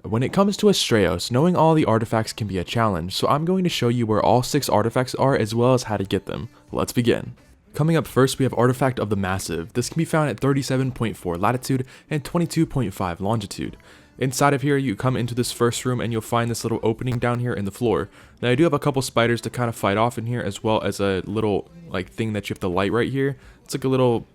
When it comes to ASTRAEOS, knowing all the artifacts can be a challenge, so I'm going to show you where all 6 artifacts are as well as how to get them. Let's begin. Coming up first, we have Artifact of the Massive. This can be found at 37.4 latitude and 22.5 longitude. Inside of here, you come into this first room and you'll find this little opening down here in the floor. Now I do have a couple spiders to kind of fight off in here, as well as a little like thing that you have to light right here. It's like a little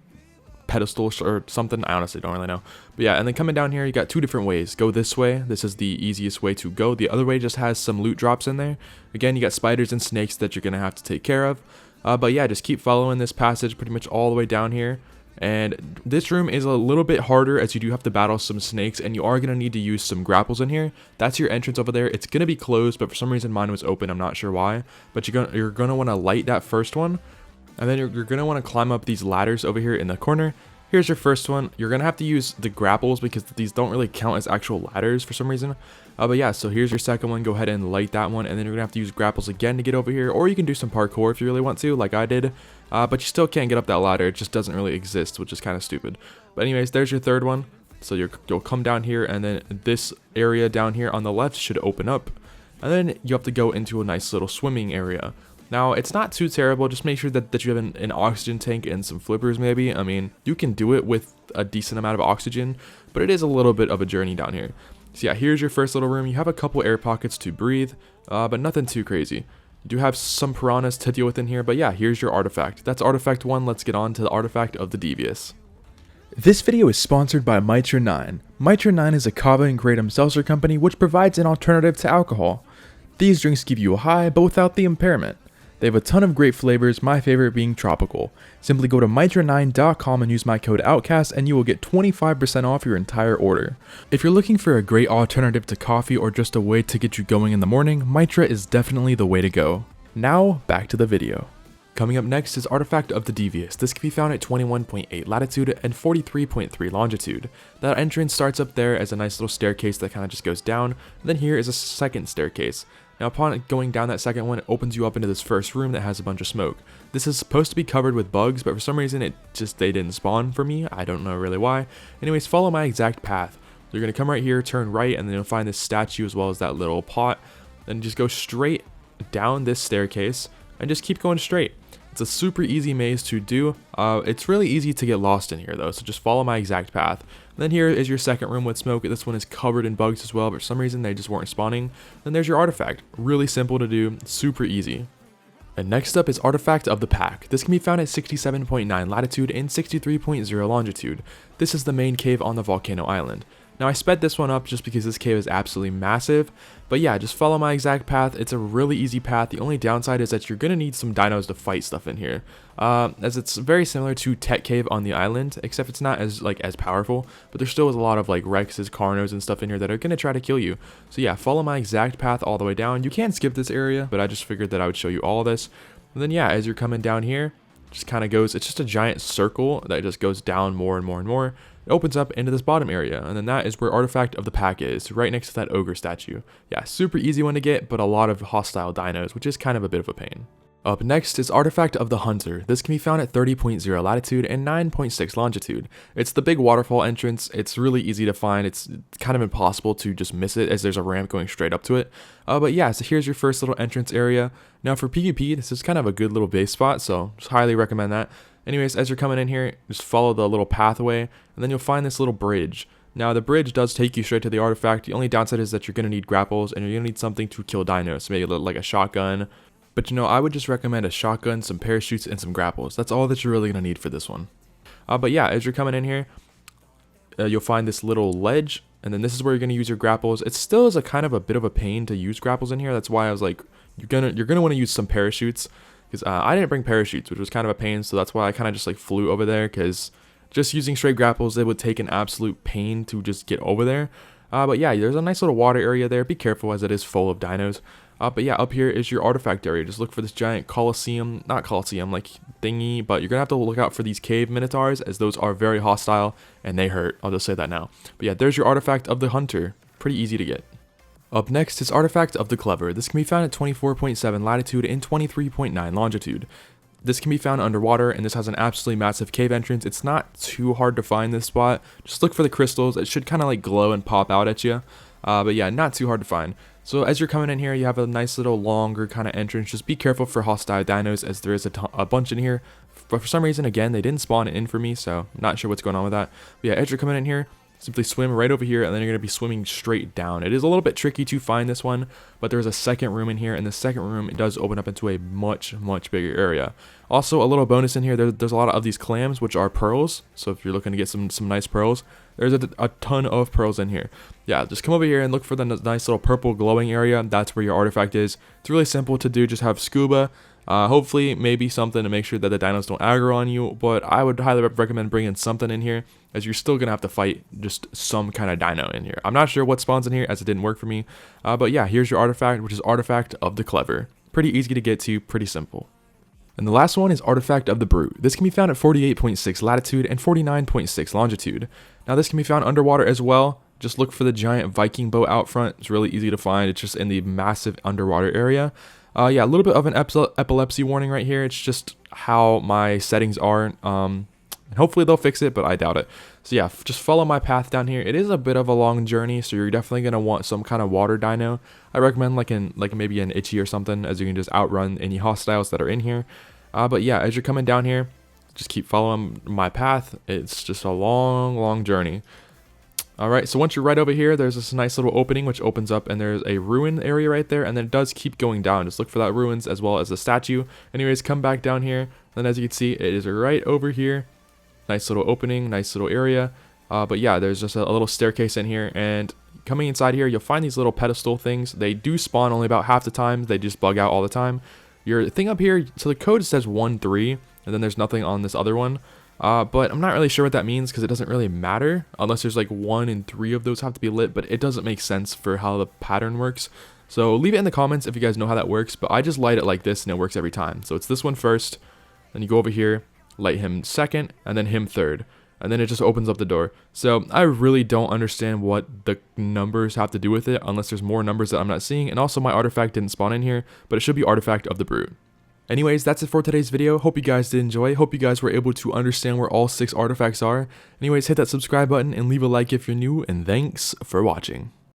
pedestal or something, I honestly don't really know. But yeah, and then coming down here, you got 2 different ways. Go this way, this is the easiest way to go. The other way just has some loot drops in there. Again, you got spiders and snakes that you're gonna have to take care of. But yeah, just keep following this passage pretty much all the way down here. And this room is a little bit harder as you do have to battle some snakes, and you are going to need to use some grapples in here. That's your entrance over there. It's going to be closed, but for some reason mine was open. I'm not sure why. But you're going to want to light that first one. And then you're going to want to climb up these ladders over here in the corner. Here's your first one. You're going to have to use the grapples because these don't really count as actual ladders for some reason. But yeah, so here's your second one. Go ahead and light that one. And then you're going to have to use grapples again to get over here. Or you can do some parkour if you really want to, like I did. But you still can't get up that ladder. It just doesn't really exist, which is kind of stupid. But anyways, there's your third one. So you'll come down here, and then this area down here on the left should open up. And then you have to go into a nice little swimming area. Now, it's not too terrible. Just make sure that you have an oxygen tank and some flippers maybe. I mean, you can do it with a decent amount of oxygen, but it is a little bit of a journey down here. So yeah, here's your first little room. You have a couple air pockets to breathe, but nothing too crazy. You do have some piranhas to deal with in here, but yeah, here's your artifact. That's artifact 1. Let's get on to the artifact of the Devious. This video is sponsored by Mitra 9. Mitra 9 is a kava and kratom seltzer company which provides an alternative to alcohol. These drinks give you a high, but without the impairment. They have a ton of great flavors, my favorite being tropical. Simply go to mitra9.com and use my code Outcasts and you will get 25% off your entire order. If you're looking for a great alternative to coffee or just a way to get you going in the morning, Mitra is definitely the way to go. Now, back to the video. Coming up next is Artifact of the Devious. This can be found at 21.8 latitude and 43.3 longitude. That entrance starts up there as a nice little staircase that kind of just goes down, and then here is a second staircase. Now upon going down that second one, it opens you up into this first room that has a bunch of smoke. This is supposed to be covered with bugs, but for some reason they didn't spawn for me. I don't know really why. Anyways, follow my exact path. You're going to come right here, turn right, and then you'll find this statue as well as that little pot. Then just go straight down this staircase and just keep going straight. It's a super easy maze to do. It's really easy to get lost in here though, so just follow my exact path. And then here is your second room with smoke. This one is covered in bugs as well, but for some reason they just weren't spawning. Then there's your artifact. Really simple to do, super easy. And next up is Artifact of the Pack. This can be found at 67.9 latitude and 63.0 longitude. This is the main cave on the volcano island. Now I sped this one up just because this cave is absolutely massive, but yeah, just follow my exact path. It's a really easy path. The only downside is that you're going to need some dinos to fight stuff in here, as it's very similar to Tech Cave on the island, except it's not as powerful, but there still is a lot of like Rexes, Carnos, and stuff in here that are going to try to kill you. So yeah, follow my exact path all the way down. You can skip this area, but I just figured that I would show you all this. And then yeah, as you're coming down here, just kind of goes, it's just a giant circle that just goes down more and more and more. It opens up into this bottom area, and then that is where Artifact of the Pack is, right next to that ogre statue. Yeah, super easy one to get, but a lot of hostile dinos, which is kind of a bit of a pain. Up next is Artifact of the Hunter. This can be found at 30.0 latitude and 9.6 longitude. It's the big waterfall entrance. It's really easy to find. It's kind of impossible to just miss it as there's a ramp going straight up to it. But yeah, so here's your first little entrance area. Now for PvP, this is kind of a good little base spot, so just highly recommend that. Anyways, as you're coming in here, just follow the little pathway, and then you'll find this little bridge. Now the bridge does take you straight to the artifact. The only downside is that you're going to need grapples, and you're going to need something to kill dinos, so maybe like a shotgun. But you know, I would just recommend a shotgun, some parachutes, and some grapples. That's all that you're really going to need for this one. But yeah, as you're coming in here, you'll find this little ledge, and then this is where you're going to use your grapples. It still is a kind of a bit of a pain to use grapples in here. That's why I was like, you're gonna want to use some parachutes, because I didn't bring parachutes, which was kind of a pain. So that's why I kind of just like flew over there, because just using straight grapples, it would take an absolute pain to just get over there. But yeah, there's a nice little water area there. Be careful as it is full of dinos. But yeah, up here is your artifact area. Just look for this giant Colosseum, not Colosseum, like thingy, but you're going to have to look out for these cave minotaurs, as those are very hostile and they hurt. I'll just say that now. But yeah, there's your Artifact of the Hunter. Pretty easy to get. Up next is Artifact of the Clever. This can be found at 24.7 latitude and 23.9 longitude. This can be found underwater, and this has an absolutely massive cave entrance. It's not too hard to find this spot. Just look for the crystals. It should kind of like glow and pop out at you. But yeah, not too hard to find. So as you're coming in here, you have a nice little longer kind of entrance. Just be careful for hostile dinos, as there is a bunch in here. But for some reason, again, they didn't spawn in for me, so I'm not sure what's going on with that. But yeah, as you're coming in here, simply swim right over here, and then you're going to be swimming straight down. It is a little bit tricky to find this one, but there's a second room in here, and the second room, it does open up into a much bigger area. Also, a little bonus in here, there's a lot of these clams, which are pearls. So if you're looking to get some nice pearls, there's a ton of pearls in here. Yeah, just come over here and look for the nice little purple glowing area. That's where your artifact is. It's really simple to do. Just have scuba. Hopefully maybe something to make sure that the dinos don't aggro on you, but I would highly recommend bringing something in here, as you're still gonna have to fight just some kind of dino in here. I'm not sure what spawns in here, as it didn't work for me, but yeah, here's your artifact, which is Artifact of the Clever. Pretty easy to get to, pretty simple. And the last one is Artifact of the Brute. This can be found at 48.6 latitude and 49.6 longitude. Now this can be found underwater as well. Just look for the giant Viking boat out front. It's really easy to find. It's just in the massive underwater area. Yeah, a little bit of an epilepsy warning right here. It's just how my settings are. And hopefully they'll fix it, but I doubt it. So yeah, just follow my path down here. It is a bit of a long journey, so you're definitely going to want some kind of water dino. I recommend like maybe an Itchy or something, as you can just outrun any hostiles that are in here. But yeah, as you're coming down here, just keep following my path. It's just a long journey. Alright, so once you're right over here, there's this nice little opening which opens up, and there's a ruin area right there, and then it does keep going down. Just look for that ruins as well as the statue. Anyways, come back down here, and as you can see, it is right over here. Nice little opening, nice little area. But yeah, there's just a little staircase in here, and coming inside here, you'll find these little pedestal things. They do spawn only about half the time. They just bug out all the time. Your thing up here, so the code says 1-3, and then there's nothing on this other one. But I'm not really sure what that means, because it doesn't really matter unless there's like 1 and 3 of those have to be lit, but it doesn't make sense for how the pattern works. So leave it in the comments if you guys know how that works, but I just light it like this and it works every time. So it's this one first, then you go over here, light him second, and then him third, and then it just opens up the door. So I really don't understand what the numbers have to do with it, unless there's more numbers that I'm not seeing. And also my artifact didn't spawn in here, but it should be Artifact of the Brute. Anyways, that's it for today's video. Hope you guys did enjoy. Hope you guys were able to understand where all 6 artifacts are. Anyways, hit that subscribe button and leave a like if you're new, and thanks for watching.